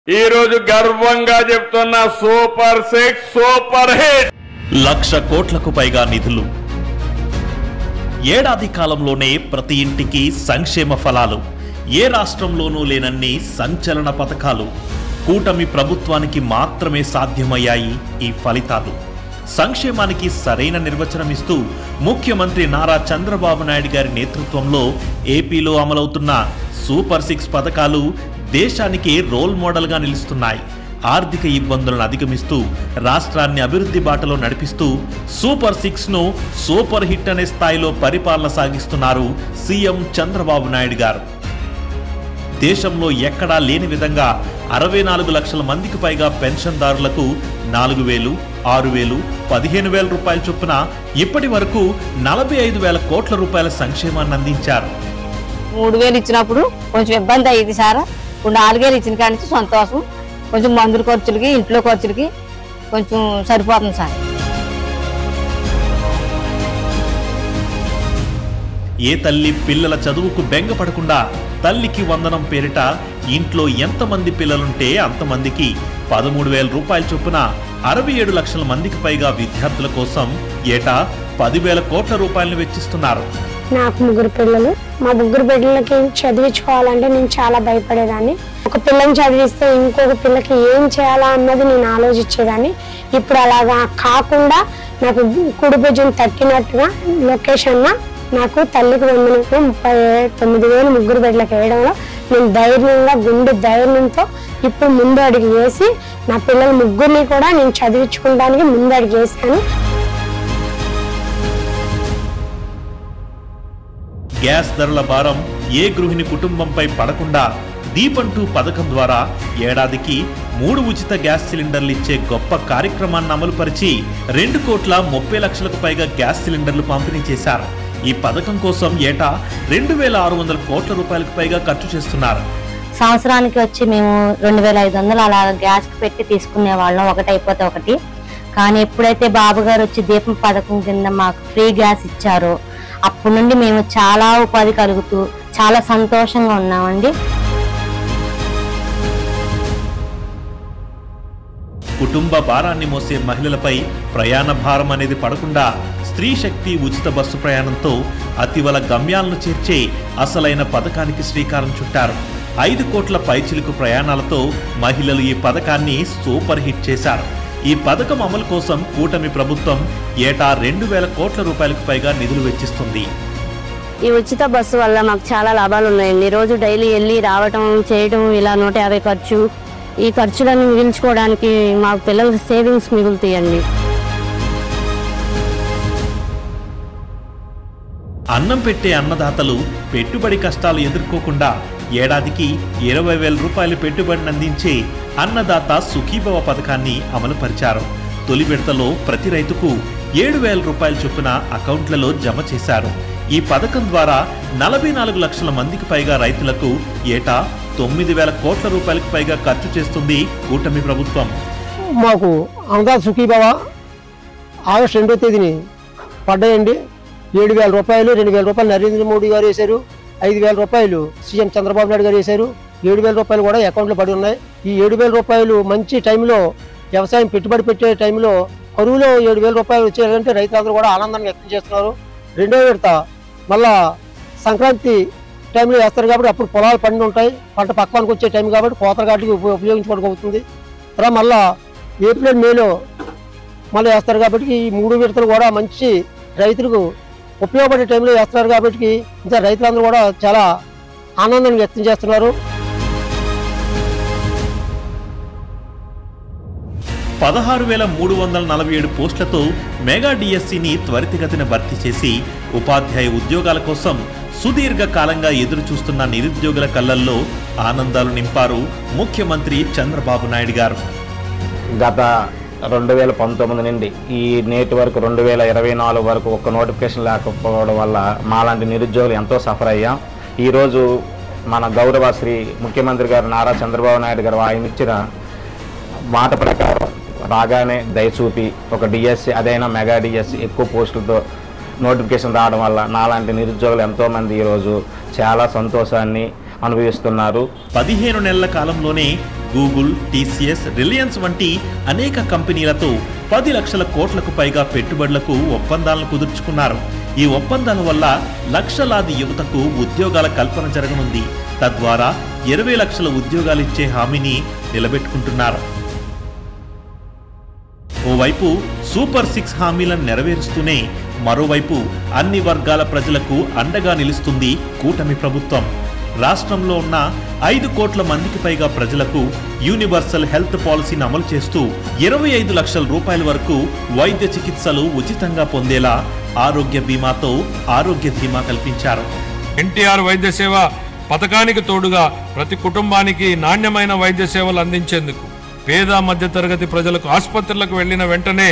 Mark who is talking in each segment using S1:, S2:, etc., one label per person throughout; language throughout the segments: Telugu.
S1: ఈ రోజు గర్వంగా చెప్తున్న సూపర్ 6 సూపర్ హిట్.
S2: 1,00,000 కోట్లకు పైగా నిధులు. ఏడాది కాలంలోనే ప్రతి ఇంటికి సంక్షేమ ఫలాలు. ఏ రాష్ట్రంలోనూ లేనన్ని సంచలన పథకాలు. కూటమి ప్రభుత్వానికి మాత్రమే సాధ్యమయ్యాయి ఈ ఫలితాలు. సంక్షేమానికి సరైన నిర్వచనం ఇస్తూ ముఖ్యమంత్రి నారా చంద్రబాబు నాయుడు గారి నేతృత్వంలో ఏపీలో అమలవుతున్న సూపర్ 6 పథకాలు దేశానికి రోల్ మోడల్గా నిలుస్తున్నాయి. ఆర్థిక ఇబ్బందులను అధిగమిస్తూ రాష్ట్రాన్ని అభివృద్ధి బాటలో నడిపిస్తూ సూపర్ 6ను సూపర్ హిట్ అనే స్థాయిలో పరిపాలన సాగిస్తున్నారు సీఎం చంద్రబాబు నాయుడు గారు. దేశంలో ఎక్కడా లేని విధంగా 64 లక్షల మందికి పైగా పెన్షన్దారులకు 4,000, 6,000, 15,000 రూపాయల చొప్పున ఇప్పటి వరకు 45,000 కోట్ల రూపాయల సంక్షేమాన్ని అందించారు.
S3: 3,000 ఇచ్చినప్పుడు కొంచెం ఇబ్బంది అయ్యింది సార్. ఇప్పుడు 4,000 ఇచ్చిన కాడి నుంచి సంతోషం. కొంచెం మందుల ఖర్చులకి, ఇంట్లో ఖర్చులకి కొంచెం సరిపోతుంది సార్.
S2: ఏ తల్లి పిల్లల చదువుకు బెంగపడకుండా తల్లికి వందనం పేరిట ఇంట్లో ఎంతమంది పిల్లలుంటే అంతమందికి 13,000 రూపాయల చొప్పున 67 లక్షల మందికి పైగా విద్యార్థుల కోసం ఏటా 10,000 కోట్ల రూపాయలను వెచ్చిస్తున్నారు.
S4: నాకు 3 పిల్లలు. మా 3 బిడ్డలకి చదివించుకోవాలంటే నేను చాలా భయపడేదాన్ని. ఒక పిల్లని చదివిస్తే ఇంకొక పిల్లకి ఏం చేయాలా అన్నది నేను ఆలోచించేదాన్ని. ఇప్పుడు అలాగా కాకుండా నాకు కుడి భుజం తట్టినట్టుగా లొకేషన్ నాకు తల్లికి వందనకు 39,000 3 బిడ్డలకు వేయడంలో నేను ధైర్యంగా గుండె ధైర్యంతో ఇప్పుడు ముందు అడుగు వేసి నా పిల్లల 3 కూడా నేను చదివించుకోవడానికి ముందు అడుగు వేసాను.
S2: గ్యాస్ ధరల భారం ఏ గృహిణి కుటుంబంపై పడకుండా దీపం 2 పథకం ద్వారా ఏడాదికి 3 ఉచిత గ్యాస్ సిలిండర్లు ఇచ్చే గొప్ప కార్యక్రమాన్ని అమలుపరిచి 2,30,00,000కు పైగా గ్యాస్ సిలిండర్లు పంపిణీ చేశారు. ఈ పథకం కోసం ఏటా 2,600 కోట్ల రూపాయలకు పైగా ఖర్చు చేస్తున్నారు.
S3: సంవత్సరానికి వచ్చి మేము 2,500 అలా గ్యాస్ పెట్టి తీసుకునే వాళ్ళం, ఒకటి అయిపోతే ఒకటి. కానీ ఎప్పుడైతే బాబు గారు వచ్చి దీపం పథకం కింద మాకు ఫ్రీ గ్యాస్ ఇచ్చారో అప్పటి నుండి మేము చాలా ఉపాధి కలుగుతూ చాలా సంతోషంగా ఉన్నామండి.
S2: కుటుంబ భారాన్ని మోసే మహిళలపై ప్రయాణ భారం అనేది పడకుండా స్త్రీ శక్తి ఉచిత బస్సు ప్రయాణంతో అతివల గమ్యాలను చేర్చే అసలైన పథకానికి శ్రీకారం చుట్టారు. 5 కోట్ల పైచిలుకు ప్రయాణాలతో మహిళలు ఈ పథకాన్ని సూపర్ హిట్ చేశారు. ఈ పథకం అమలు కోసం కూటమి ప్రభుత్వం ఏటా 2,000 కోట్ల రూపాయలకు పైగా నిధులు వెచ్చిస్తుంది.
S5: ఈ ఉచిత బస్సు వల్ల మాకు చాలా లాభాలు ఉన్నాయండి. రోజు డైలీ వెళ్ళి రావటం చేయడం, ఇలా 150 ఖర్చు. ఈ ఖర్చులను మిగిల్చుకోవడానికి మాకు పిల్లల సేవింగ్స్ మిగులుతాయండి.
S2: అన్నం పెట్టే అన్నదాతలు పెట్టుబడి కష్టాలు ఎదుర్కోకుండా ఏడాదికి 20,000 రూపాయలు పెట్టుబడిని అందించే అన్నదాత సుఖీభవ పథకాన్ని అమలుపరిచారు. తొలి విడతలో ప్రతి రైతుకు 7,000 రూపాయల చొప్పున అకౌంట్లలో జమ చేశారు. ఈ పథకం ద్వారా 44 లక్షల మందికి పైగా రైతులకు ఏటా 9,000 కోట్ల రూపాయలకు పైగా ఖర్చు చేస్తుంది కూటమి ప్రభుత్వం.
S6: మాకు అన్నదాత సుఖీభవ ఆగస్టు 2వ తేదీని పడ్డాయండి. 7,000 రూపాయలు, 2,000 రూపాయలు నరేంద్ర మోడీ గారు వేశారు. 5,000 రూపాయలు సీఎం చంద్రబాబు నాయుడు గారు వేశారు. 7,000 రూపాయలు కూడా అకౌంట్లో పడి ఉన్నాయి. ఈ 7,000 రూపాయలు మంచి టైంలో వ్యవసాయం పెట్టుబడి పెట్టే టైంలో కరువులో 7,000 రూపాయలు వచ్చేయాలంటే రైతులందరూ కూడా ఆనందాన్ని వ్యక్తం చేస్తున్నారు. 2వ విడత మళ్ళా సంక్రాంతి టైంలో వేస్తారు కాబట్టి అప్పుడు పొలాలు పండి ఉంటాయి, పంట పక్వానికి వచ్చే టైం కాబట్టి కోతల గాటికి ఉపయోగించుకోవడం అవుతుంది. తర్వాత మళ్ళా ఏప్రిల్ మేలో మళ్ళీ వేస్తారు కాబట్టి ఈ 3 విడతలు కూడా మంచి రైతులకు ఉపయోగపడే టైంలో వేస్తున్నారు కాబట్టి ఇంకా రైతులందరూ కూడా చాలా ఆనందాన్ని వ్యక్తం చేస్తున్నారు.
S2: 16,347 పోస్టులతో మెగా డిఎస్సిని త్వరితగతిన భర్తీ చేసి ఉపాధ్యాయ ఉద్యోగాల కోసం సుదీర్ఘ కాలంగా ఎదురు చూస్తున్న నిరుద్యోగుల కళ్ళల్లో ఆనందాలు నింపారు ముఖ్యమంత్రి చంద్రబాబు నాయుడు గారు.
S7: గత 2019 నుండి ఈ నేటి వరకు 2024 వరకు ఒక్క నోటిఫికేషన్ లేకపోవడం వల్ల మాలాంటి నిరుద్యోగులు ఎంతో సఫర్ అయ్యాం. ఈరోజు మన గౌరవ శ్రీ ముఖ్యమంత్రి గారు నారా చంద్రబాబు నాయుడు గారు ఆయన ఇచ్చిన మాట ప్రకారం రాగానే దయచూపి ఒక డిఎస్సి అదైనా మెగా డిఎస్సి ఎక్కువ పోస్టులతో నోటిఫికేషన్ రావడం వల్ల నాలాంటి నిరుద్యోగులు ఎంతోమంది ఈరోజు చాలా సంతోషాన్ని అనుభవిస్తున్నారు.
S2: 15 నెలల కాలంలోనే గూగుల్, టీసీఎస్, రిలయన్స్ వంటి అనేక కంపెనీలతో 10 లక్షల కోట్లకు పైగా పెట్టుబడులకు ఒప్పందాలను కుదుర్చుకున్నారు. ఈ ఒప్పందాల వల్ల లక్షలాది యువతకు ఉద్యోగాల కల్పన జరగనుంది. తద్వారా 20 లక్షల ఉద్యోగాలిచ్చే హామీని నిలబెట్టుకుంటున్నారు. ఓవైపు సూపర్ 6 హామీలను నెరవేరుస్తూనే మరోవైపు అన్ని వర్గాల ప్రజలకు అండగా నిలుస్తుంది కూటమి ప్రభుత్వం. రాష్ట్రంలో ఉన్న 5 కోట్ల మందికి పైగా ప్రజలకు యూనివర్సల్ హెల్త్ పాలసీని అమలు చేస్తూ 25 లక్షల రూపాయల వరకు వైద్య చికిత్సలు ఉచితంగా పొందేలా ఆరోగ్య బీమాతో ఆరోగ్య ధీమా కల్పించారు.
S8: ఎన్టీఆర్ వైద్య సేవ పథకానికి తోడుగా ప్రతి కుటుంబానికి నాణ్యమైన వైద్య సేవలు అందించేందుకు పేద మధ్యతరగతి ప్రజలకు ఆసుపత్రులకు వెళ్లిన వెంటనే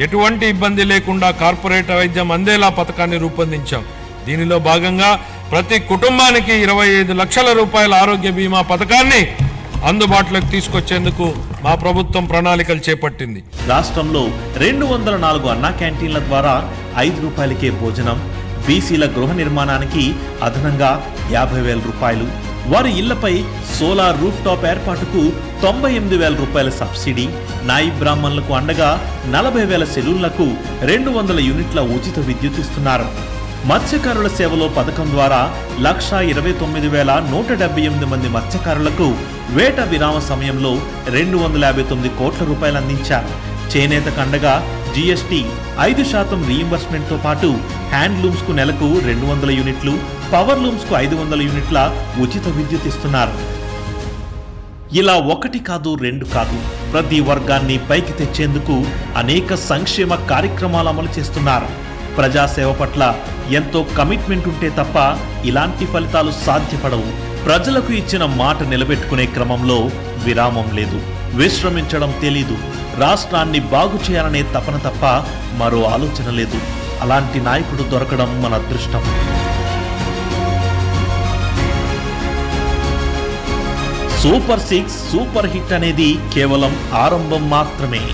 S8: ఎటువంటి ఇబ్బంది లేకుండా కార్పొరేట్ వైద్యం అందేలా పథకాన్ని రూపొందించాం. దీనిలో భాగంగా ప్రతి కుటుంబానికి 25 లక్షల రూపాయల ఆరోగ్య బీమా పథకాన్ని అందుబాటులోకి తీసుకొచ్చేందుకు మా ప్రభుత్వం ప్రణాళికలు చేపట్టింది.
S2: రాష్ట్రంలో 204 అన్నా క్యాంటీన్ల ద్వారా 5 రూపాయలకే భోజనం, బీసీల గృహ నిర్మాణానికి అదనంగా 50,000 రూపాయలు, వారి ఇళ్లపై సోలార్ రూఫ్ టాప్ ఏర్పాటుకు 98,000 రూపాయల సబ్సిడీ, నాయి బ్రాహ్మణులకు అండగా 40,000 సెలూన్లకు 200 యూనిట్ల ఉచిత విద్యుత్ ఇస్తున్నారు. మత్స్యకారుల సేవలో పథకం ద్వారా 129,178 మంది మత్స్యకారులకు వేట విరామ సమయంలో 259 కోట్ల రూపాయలు అందించారు. చేనేతకు అండగా జీఎస్టీ 5% రీయింబర్స్మెంట్తో పాటు హ్యాండ్లూమ్స్కు నెలకు 200 యూనిట్లు, పవర్ లూమ్స్కు 500 యూనిట్ల ఉచిత విద్యుత్ ఇస్తున్నారు. ఇలా 1 కాదు 2 కాదు, ప్రతి వర్గాన్ని పైకి తెచ్చేందుకు అనేక సంక్షేమ కార్యక్రమాలు అమలు చేస్తున్నారు. ప్రజాసేవ పట్ల ఎంతో కమిట్మెంట్ ఉంటే తప్ప ఇలాంటి ఫలితాలు సాధ్యపడవు. ప్రజలకు ఇచ్చిన మాట నిలబెట్టుకునే క్రమంలో విరామం లేదు, విశ్రమించడం తెలీదు. రాష్ట్రాన్ని బాగు చేయాలనే తపన తప్ప మరో ఆలోచన లేదు. అలాంటి నాయకుడు దొరకడం మన అదృష్టం. సూపర్ 6 సూపర్ హిట్ అనేది కేవలం ఆరంభం మాత్రమే.